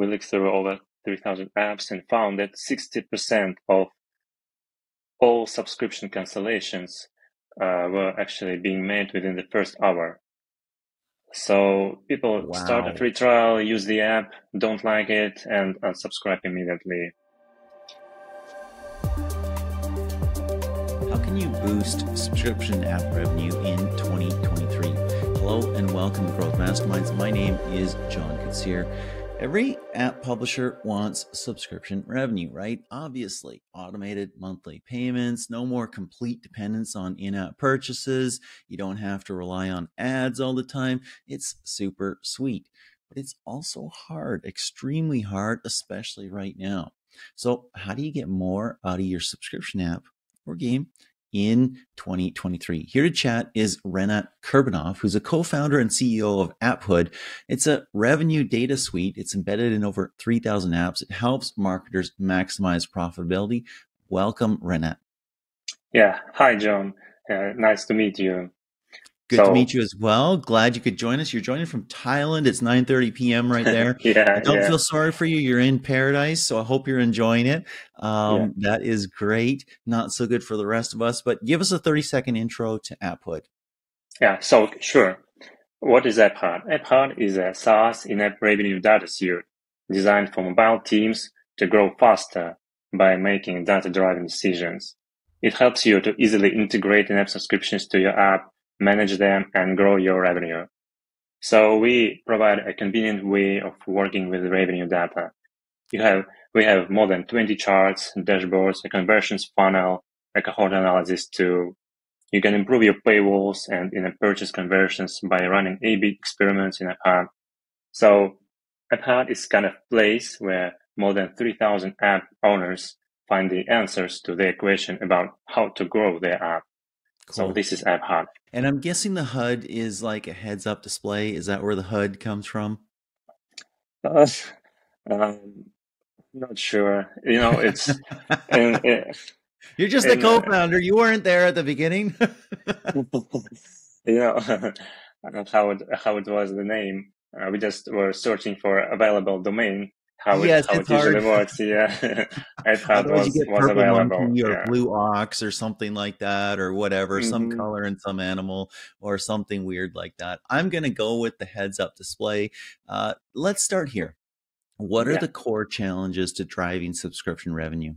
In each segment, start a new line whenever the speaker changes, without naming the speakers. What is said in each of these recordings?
we looked through over 3,000 apps and found that 60% of all subscription cancellations were actually being made within the first hour. So people start a free trial, use the app, don't like it, and unsubscribe immediately.
How can you boost subscription app revenue in 2023? Hello and welcome to Growth Masterminds. My name is John Koetsier. Every app publisher wants subscription revenue, right? Obviously, automated monthly payments, no more complete dependence on in-app purchases. You don't have to rely on ads all the time. It's super sweet, but it's also hard, extremely hard, especially right now. So how do you get more out of your subscription app or game in 2023? Here to chat is Renat Kurbanov, who's a co-founder and CEO of Apphud. It's a revenue data suite. It's embedded in over 3,000 apps. It helps marketers maximize profitability. Welcome, Renat.
Yeah. Hi, John. Nice to meet you.
Good to meet you as well. Glad you could join us. You're joining from Thailand. It's 9:30 p.m. right there. I don't feel sorry for you. You're in paradise, so I hope you're enjoying it. That is great. Not so good for the rest of us, but give us a 30-second intro to Apphud.
Yeah, so sure. What is Apphud? Apphud is a SaaS in-app revenue data suite designed for mobile teams to grow faster by making data-driven decisions. It helps you to easily integrate in-app subscriptions to your app, manage them, and grow your revenue. So we provide a convenient way of working with revenue data. We have more than 20 charts, dashboards, a conversions funnel, a cohort analysis tool. You can improve your paywalls and in-app purchase conversions by running A/B experiments in Apphud. So Apphud is kind of place where more than 3,000 app owners find the answers to their question about how to grow their app. Cool. So this is Apphud.
And I'm guessing the HUD is like a heads-up display. Is that where the HUD comes from?
Not sure. It's...
You're just a co-founder. You weren't there at the beginning.
How it was the name. We just were searching for available domain. How it usually works. Yeah,
Otherwise you get was available. Monkey or blue ox or something like that, or whatever, some color and some animal or something weird like that. I'm going to go with the heads-up display. Let's start here. What are the core challenges to driving subscription revenue?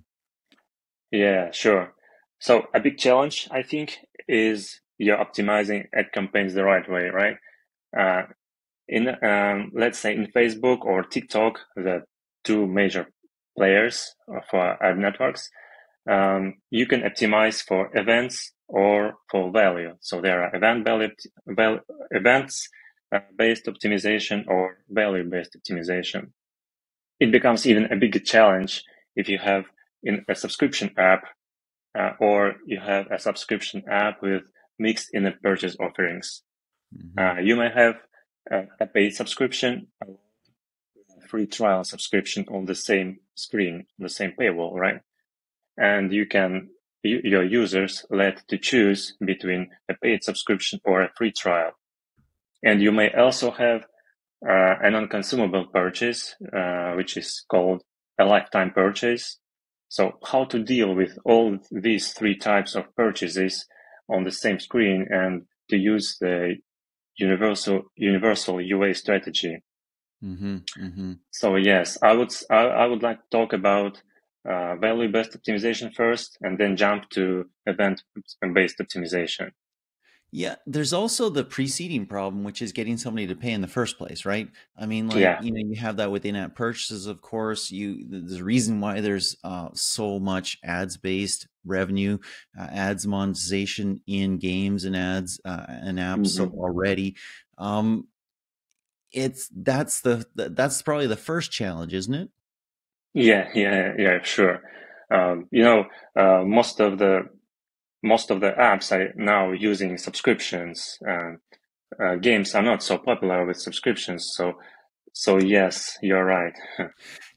Yeah, sure. So a big challenge, I think, is you're optimizing ad campaigns the right way, right? Let's say in Facebook or TikTok, the two major players for ad networks, you can optimize for events or for value. So there are events-based optimization or value-based optimization. It becomes even a bigger challenge if you have in a subscription app or you have a subscription app with mixed in-app purchase offerings. You may have a paid subscription, a free trial subscription on the same screen, the same paywall, right? And your users let to choose between a paid subscription or a free trial. And you may also have a non-consumable purchase, which is called a lifetime purchase. So how to deal with all these three types of purchases on the same screen and to use the universal UA strategy. So yes, I would like to talk about value-based optimization first, and then jump to event-based optimization.
Yeah, there's also the preceding problem, which is getting somebody to pay in the first place, right? I mean, you have that with in-app purchases, of course. There's a reason why there's so much ads-based revenue, ads monetization in games and ads and apps already. That's probably the first challenge, isn't it?
Yeah, sure. Most of the apps are now using subscriptions. Games are not so popular with subscriptions, so So yes, you're right.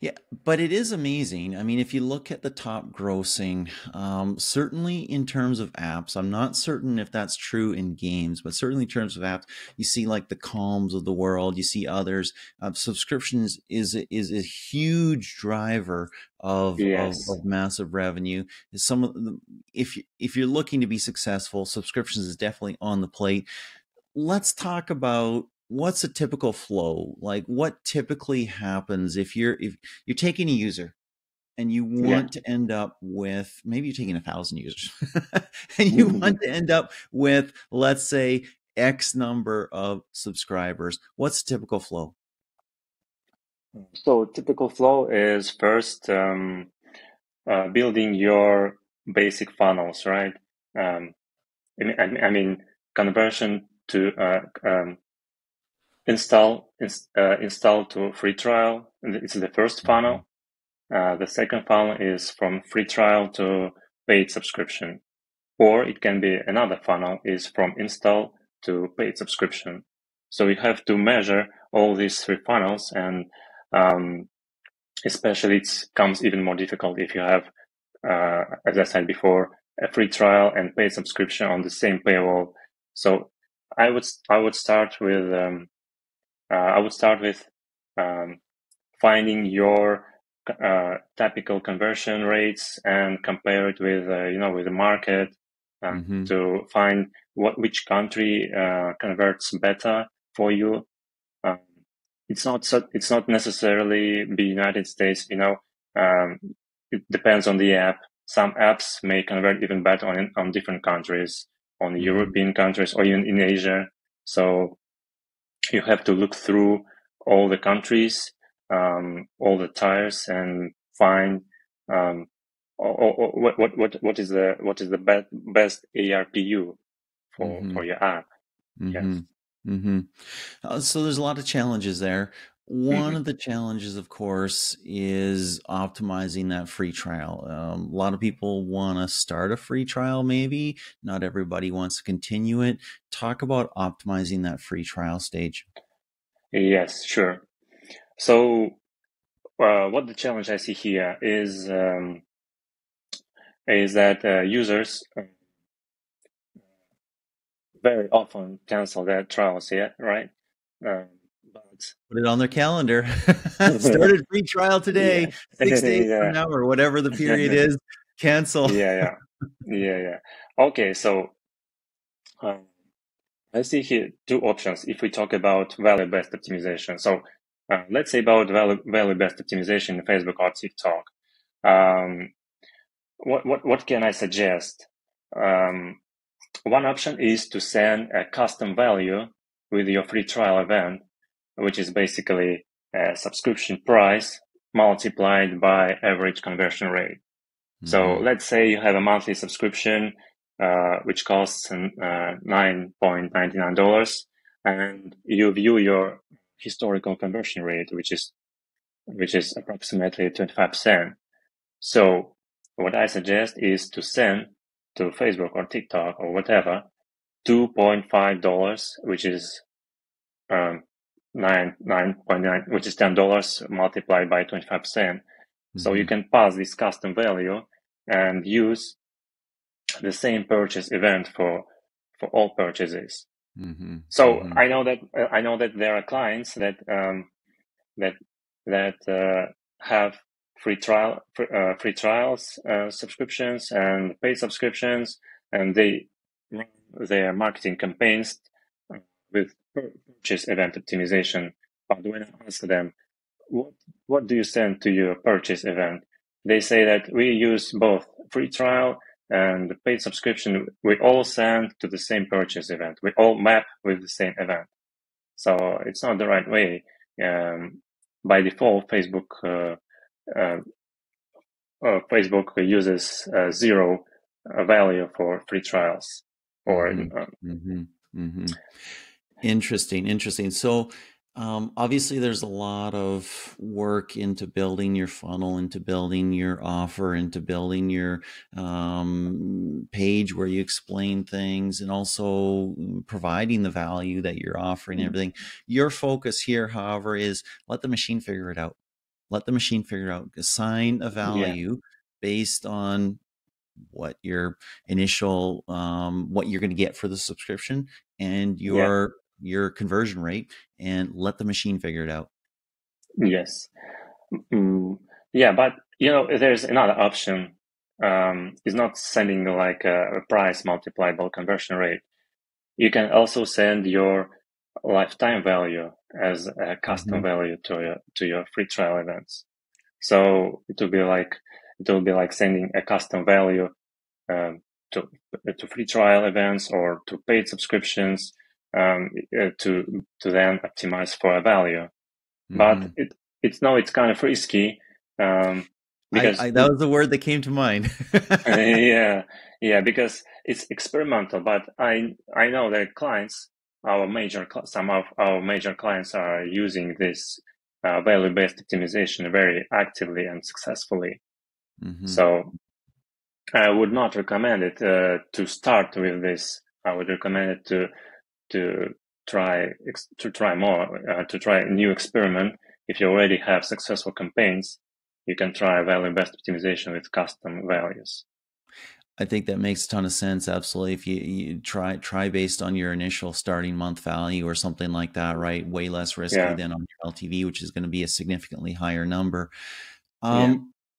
Yeah, but it is amazing. I mean, if you look at the top grossing, certainly in terms of apps, I'm not certain if that's true in games, but certainly in terms of apps, you see like the Calms of the world, you see others. Subscriptions is a huge driver
Yes.
of massive revenue. Some of the, if you're looking to be successful, subscriptions is definitely on the plate. Let's talk about what's a typical flow. Like what typically happens if you're taking a user and you
Yeah.
want to end up with, maybe you're taking 1,000 users and you want to end up with, let's say, X number of subscribers. What's the typical flow?
So typical flow is first building your basic funnels, right? Um, I mean conversion to install to free trial. It's the first
Mhm.
funnel. The second funnel is from free trial to paid subscription, or it can be another funnel is from install to paid subscription. So you have to measure all these three funnels, and especially it comes even more difficult if you have, as I said before, a free trial and paid subscription on the same paywall. So I would start with finding your typical conversion rates and compare it with with the market
Mhm.
to find which country converts better for you. Um, it's not necessarily the United States. It depends on the app. Some apps may convert even better on different countries, on the
Mhm.
European countries, or even in Asia. So you have to look through all the countries, all the tiers, and find um, what is the best ARPU for
Mhm.
your app. Yes.
Mhm. Mhm. So there's a lot of challenges there. One
Hmm.
of the challenges, of course, is optimizing that free trial. A lot of people want to start a free trial, maybe. Not everybody wants to continue it. Talk about optimizing that free trial stage.
Yes, sure. So what the challenge I see here is that users very often cancel their trials. Yeah, right. Um, but
Put it on their calendar. Started free trial today,
yeah,
6 days from
yeah,
now, or whatever the period is. Cancel.
yeah, yeah. Okay, so um, I see here two options if we talk about value-based optimization. So let's say about value-based optimization in Facebook or TikTok. Um, what can I suggest? Um, One option is to send a custom value with your free trial event, which is basically a subscription price multiplied by average conversion rate. So
Mm-hmm.
let's say you have a monthly subscription, which costs $9.99, and you view your historical conversion rate, which is approximately 25%. So what I suggest is to send to Facebook or TikTok or whatever $2.5, which is 9.9, which is $10 multiplied by 25%. So you
Mm-hmm.
can pass this custom value and use the same purchase event for all purchases.
Mm-hmm.
So
Mm-hmm.
I know that there are clients that have free trials, subscriptions and paid subscriptions, and they run their marketing campaigns with purchase event optimization. But when I ask them, what what do you send to your purchase event? They say that we use both free trial and paid subscription. We all send to the same purchase event. We all map with the same event. So it's not the right way. By default, uh, Facebook uses zero value for free trials. Or
Mm-hmm. Mm-hmm. Mm-hmm. Interesting. Interesting. So Obviously, there's a lot of work into building your funnel, into building your offer, into building your page where you explain things, and also providing the value that you're offering and everything. Your focus here, however, is let the machine figure it out. Let the machine figure it out. Assign a
Yeah,
value based on what your initial what you're going to get for the subscription and
yeah,
your conversion rate, and let the machine figure it out.
yes. Yeah, but there's another option. It's not sending like a price multiplied by conversion rate. You can also send your lifetime value as a custom value to your free trial events. So it will be like sending a custom value to free trial events or to paid subscriptions to then optimize for a value. But it's kind of risky because
That was the word that came to mind.
yeah, because it's experimental. But I know that some of our major clients are using this value-based optimization very actively and successfully. So I would not recommend it to start with this. I would recommend it to try more, to try a new experiment. If you already have successful campaigns, you can try value-based optimization with custom values.
I think that makes a ton of sense. Absolutely. If you try based on your initial starting month value or something like that, right? Way less risky than on your LTV, which is going to be a significantly higher number.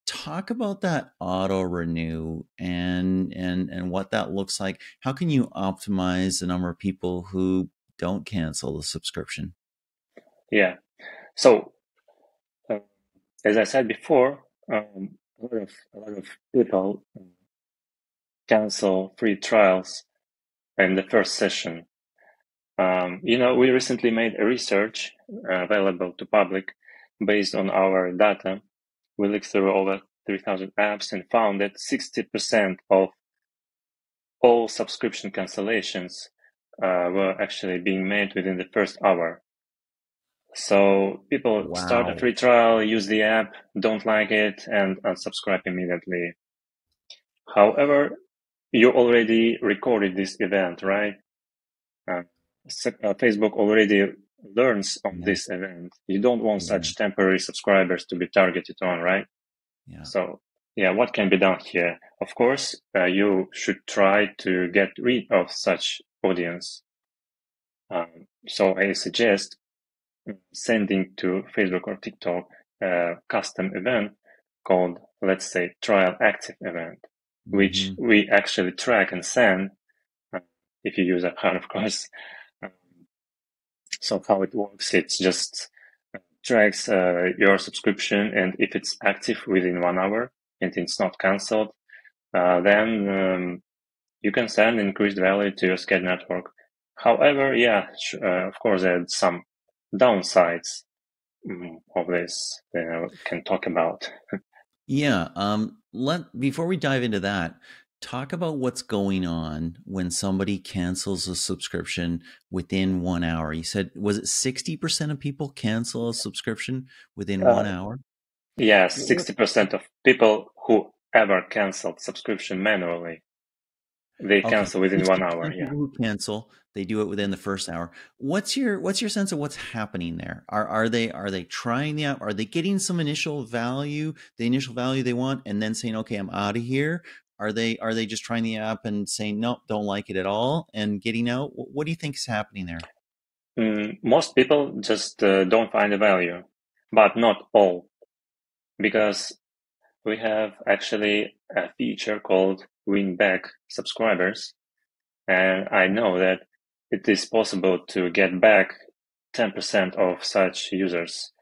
Talk about that auto renew and what that looks like. How can you optimize the number of people who don't cancel the subscription?
Yeah. So, as I said before, a lot of people cancel free trials in the first session. We recently made a research available to public based on our data. We looked through over 3,000 apps and found that 60% of all subscription cancellations were actually being made within the first hour. So people start a free trial, use the app, don't like it, and unsubscribe immediately. However, you already recorded this event, right? Facebook already learns on this event. You don't want such temporary subscribers to be targeted on, right?
Yeah.
So, what can be done here? Of course, you should try to get rid of such audience. So I suggest sending to Facebook or TikTok a custom event called, let's say, trial active event, which we actually track and send if you use Apphud, of course. So how it works, it's just tracks your subscription, and if it's active within 1 hour and it's not canceled, then you can send increased value to your scale network. However, of course, there's some downsides of this that we can talk about.
Before we dive into that, talk about what's going on when somebody cancels a subscription within 1 hour. You said, was it 60% of people cancel a subscription within 1 hour?
Yeah, 60% of people who ever canceled subscription manually, they cancel within 1 hour. Yeah.
People who cancel, they do it within the first hour. What's your sense of what's happening there? Are they trying the app? Are they getting some initial value, the initial value they want, and then saying, okay, I'm out of here? Are they just trying the app and saying, nope, don't like it at all, and getting out? What do you think is happening there?
Most people just don't find the value, but not all, because we have actually a feature called win back subscribers. And I know that it is possible to get back 10% of such users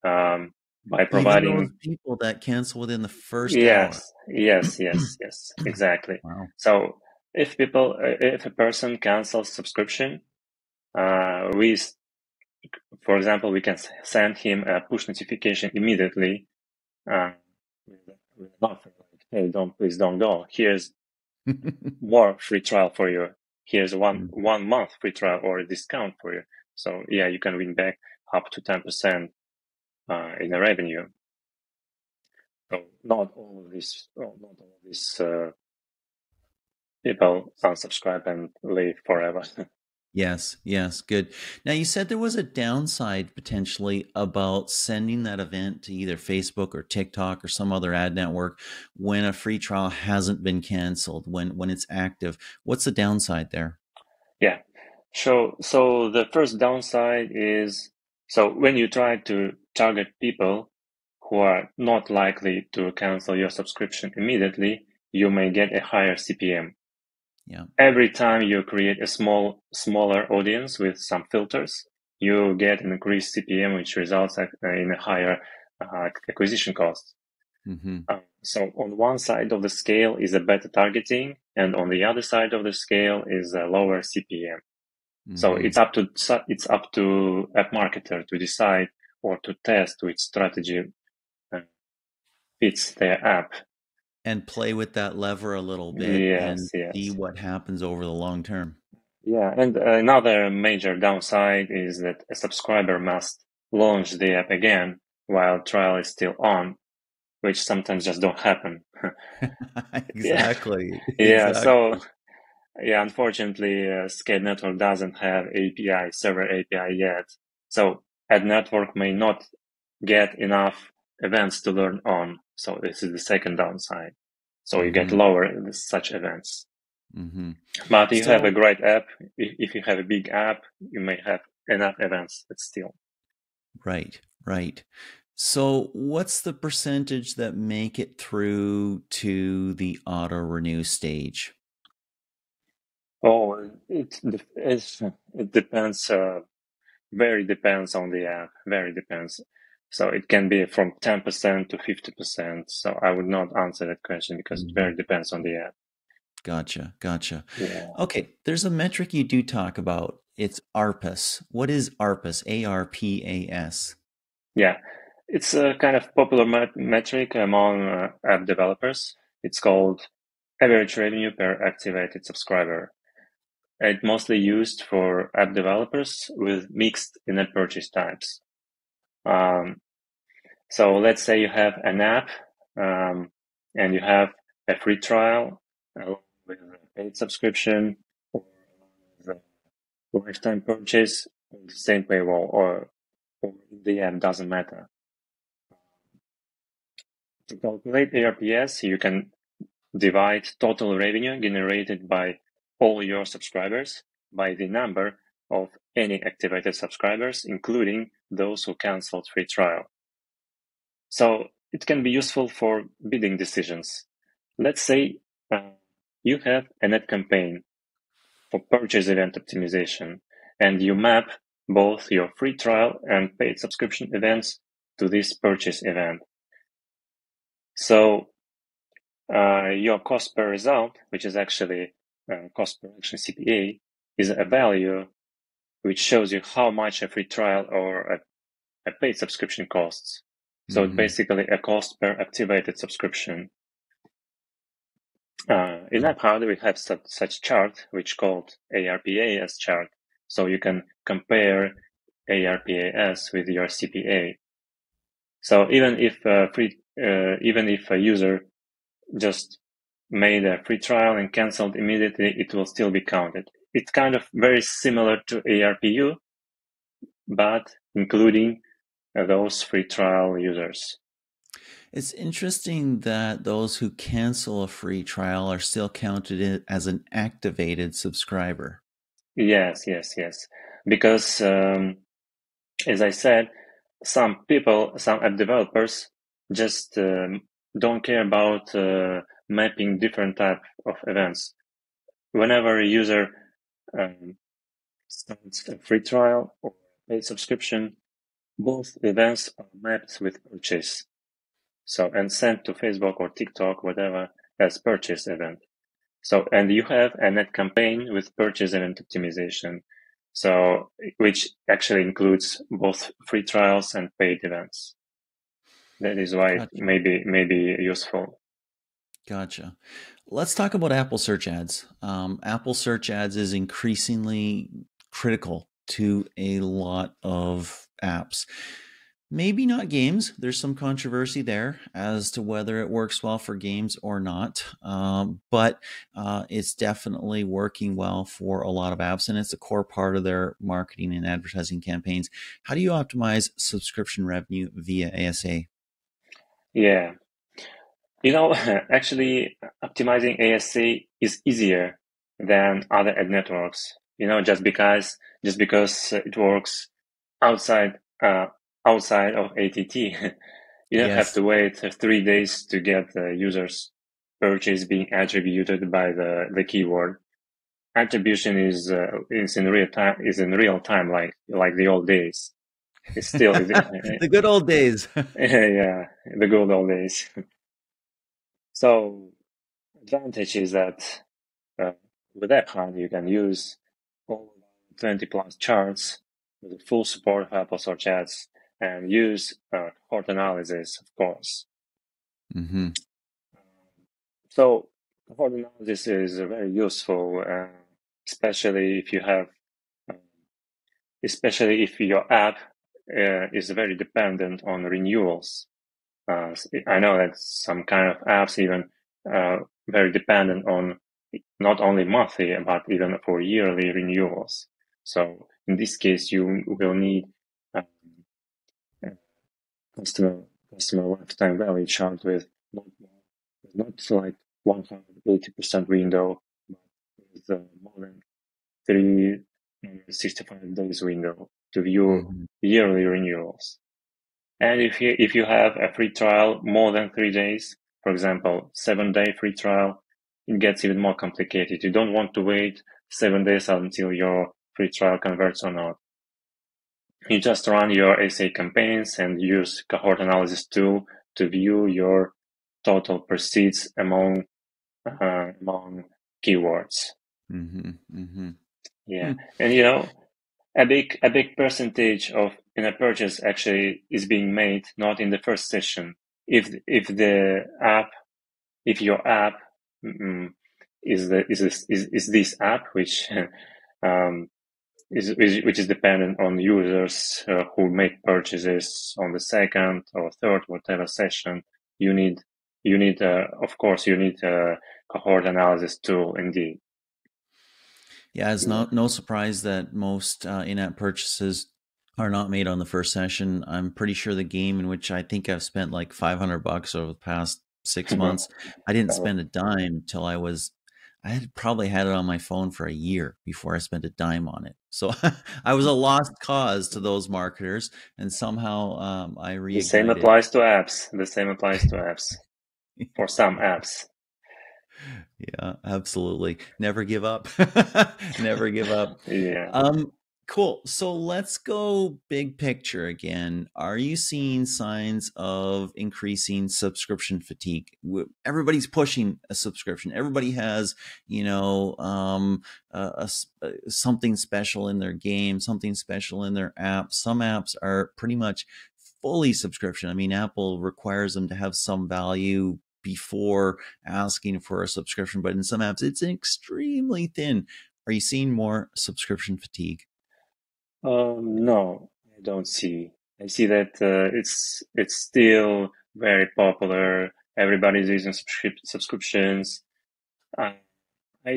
by providing
even those people that cancel within the first
hour. Yes, exactly.
Wow.
So if a person cancels subscription, for example, we can send him a push notification immediately with an offer like, hey, please don't go. Here's more free trial for you. Here's one month free trial or a discount for you. So you can win back. up to 10% in the revenue. So not all of these people unsubscribe and leave forever.
Yes, yes, good. Now, you said there was a downside potentially about sending that event to either Facebook or TikTok or some other ad network when a free trial hasn't been canceled, when it's active. What's the downside there?
Yeah. So the first downside is, so when you try to target people who are not likely to cancel your subscription immediately, you may get a higher CPM.
Yeah.
Every time you create a smaller audience with some filters, you get an increased CPM, which results in a higher acquisition cost.
Mm-hmm.
So on one side of the scale is a better targeting, and on the other side of the scale is a lower CPM.
Mm-hmm.
So it's up to app marketer to decide or to test which strategy fits their app.
And play with that lever a little bit and see what happens over the long term.
Yeah, and another major downside is that a subscriber must launch the app again while trial is still on, which sometimes just don't happen.
Exactly.
Yeah,
Exactly.
so yeah, unfortunately, Scale Network doesn't have server API yet. So ad network may not get enough events to learn on. So this is the second downside. So you get lower in such events.
Mm-hmm.
But you have a great app. If you have a big app, you may have enough events, but still.
Right, right. So what's the percentage that make it through to the auto renew stage?
Oh, it depends. Very depends on the app. Very depends. So it can be from 10% to 50%. So I would not answer that question because it very depends on the app.
Gotcha.
Yeah.
Okay, there's a metric you do talk about. It's ARPAS. What is ARPAS? ARPAS.
Yeah, it's a kind of popular metric among app developers. It's called average revenue per activated subscriber. It's mostly used for app developers with mixed in-app purchase types. So let's say you have an app and you have a free trial with a paid subscription or the lifetime purchase on the same paywall or in the app, doesn't matter. To calculate ARPS, you can divide total revenue generated by all your subscribers by the number of any activated subscribers, including those who canceled free trial. So it can be useful for bidding decisions. Let's say you have an ad campaign for purchase event optimization, and you map both your free trial and paid subscription events to this purchase event. So your cost per result, which is actually cost per action CPA, is a value which shows you how much a free trial or a paid subscription costs. So it's basically a cost per activated subscription. In Apphud, we have such chart, which called ARPAS chart. So you can compare ARPAS with your CPA. So even if a user just made a free trial and canceled immediately, it will still be counted. It's kind of very similar to ARPU, but including those free trial users.
It's interesting that those who cancel a free trial are still counted as an activated subscriber.
Yes. Because, as I said, some app developers just don't care about mapping different type of events. Whenever a user starts a free trial or paid subscription, both events are mapped with purchase. So, and sent to Facebook or TikTok, whatever, as purchase event. So, and you have a net campaign with purchase event optimization. So, which actually includes both free trials and paid events. That is why it may be useful.
Gotcha. Let's talk about Apple search ads. Apple search ads is increasingly critical to a lot of apps. Maybe not games. There's some controversy there as to whether it works well for games or not. But it's definitely working well for a lot of apps, and it's a core part of their marketing and advertising campaigns. How do you optimize subscription revenue via ASA?
Yeah. Actually, optimizing ASA is easier than other ad networks. Just because it works outside outside of ATT. You don't have
Yes.
to wait 3 days to get the user's purchase being attributed by the keyword. Attribution is in real time, like the old days. It's still
The good old days.
yeah, the good old days. So advantage is that with Apphud you can use all 20 plus charts with the full support of Apple Search Ads and use cohort analysis, of course.
Mm-hmm.
So cohort analysis is very useful, especially if your app is very dependent on renewals. I know that some kind of apps even very dependent on not only monthly but even for yearly renewals. So in this case, you will need customer lifetime value chart with not like 180% window, but with more than 365 days window to view yearly renewals. And if you have a free trial more than 3 days, for example, 7-day free trial, it gets even more complicated. You don't want to wait 7 days until your free trial converts or not. You just run your ASA campaigns and use cohort analysis tool to view your total proceeds among keywords.
Mm-hmm. Mm-hmm.
Yeah, and a big percentage of in a purchase actually is being made not in the first session. If your app is this app which which is dependent on users who make purchases on the second or third whatever session, you need of course you need a cohort analysis tool indeed.
Yeah, it's no surprise that most in-app purchases are not made on the first session. I'm pretty sure the game in which I think I've spent like $500 over the past 6 months, I didn't spend a dime till I had probably had it on my phone for a year before I spent a dime on it. So I was a lost cause to those marketers, and somehow I reignited.
The same applies to apps for some apps.
Yeah, absolutely. Never give up. Never give up.
Yeah.
Cool. So let's go big picture again. Are you seeing signs of increasing subscription fatigue? Everybody's pushing a subscription. Everybody has, something special in their game, something special in their app. Some apps are pretty much fully subscription. I mean, Apple requires them to have some value before asking for a subscription, but in some apps, it's extremely thin. Are you seeing more subscription fatigue?
No, I don't see. I see that it's still very popular. Everybody's using subscriptions. I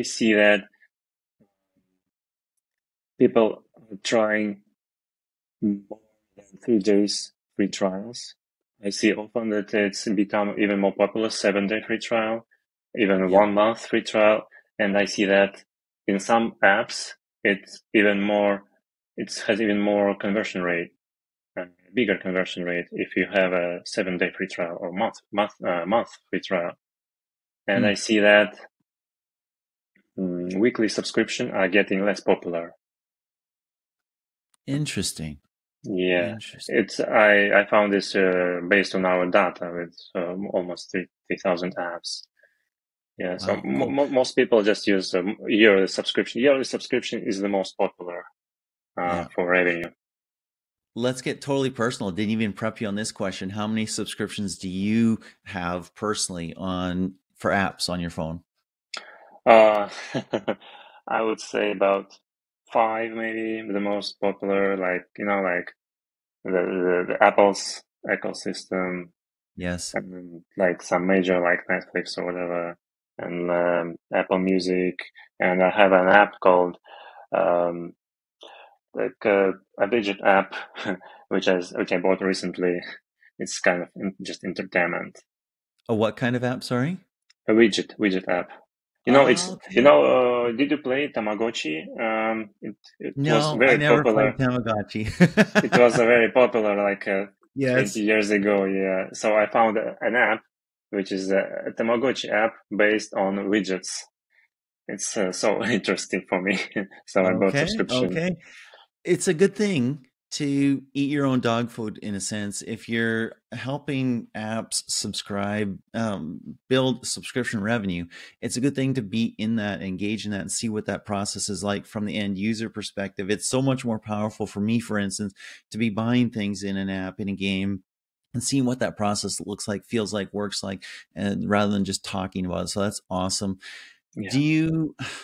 see that people are trying more than 3 days free trials. I see often that it's become even more popular, 7-day free trial, even 1 month free trial. And I see that in some apps, it has even more conversion rate, bigger conversion rate if you have a 7-day free trial or month free trial. And I see that weekly subscription are getting less popular.
Interesting.
Yeah, I found this based on our data with almost 3,000 apps. Yeah, so most people just use yearly subscription. Yearly subscription is the most popular for revenue.
Let's get totally personal. Didn't even prep you on this question. How many subscriptions do you have personally for apps on your phone?
I would say about 5, maybe the most popular. the Apple's ecosystem.
Yes.
And like some major like Netflix or whatever, and Apple Music, and I have an app called like a widget app, which I bought recently. It's kind of just entertainment.
A what kind of app? Sorry.
A widget app.
Okay.
Did you play Tamagotchi? It was
No, I
very
never
popular.
played Tamagotchi.
It was very popular like 20
Yes.
years ago. Yeah. So I found an app, which is a Tamagotchi app based on widgets. It's so interesting for me. So I bought subscription.
Okay. It's a good thing to eat your own dog food in a sense. If you're helping apps subscribe, build subscription revenue, it's a good thing to be in that, engage in that, and see what that process is like from the end user perspective. It's so much more powerful for me, for instance, to be buying things in an app, in a game, and seeing what that process looks like, feels like, works like, and rather than just talking about it. So that's awesome.
Yeah.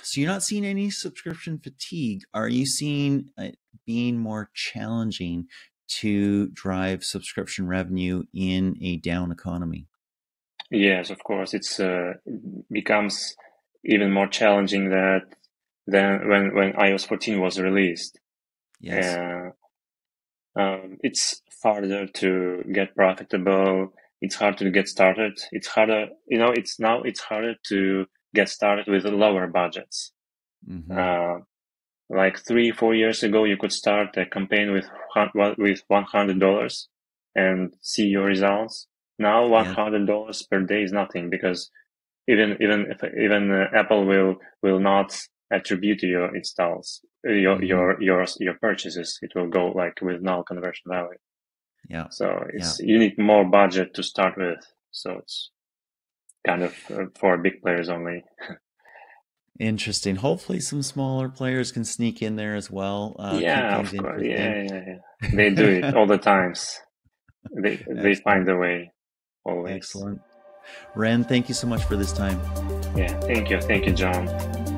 So you're not seeing any subscription fatigue. Are you seeing it being more challenging to drive subscription revenue in a down economy?
Yes, of course. It becomes even more challenging than when iOS 14 was released.
Yes.
It's harder to get profitable. It's hard to get started. It's harder, it's harder to get started with lower budgets. Like 3-4 years ago, you could start a campaign with $100 and see your results. Now, $100 per day is nothing, because even Apple will not attribute to your installs, your purchases. It will go like with null conversion value.
Yeah.
So you need more budget to start with. So it's kind of for big players only.
Interesting. Hopefully some smaller players can sneak in there as well.
Yeah, of course. Yeah. They do it all the times. They find a way always.
Excellent. Ren, thank you so much for this time.
Yeah, thank you, John.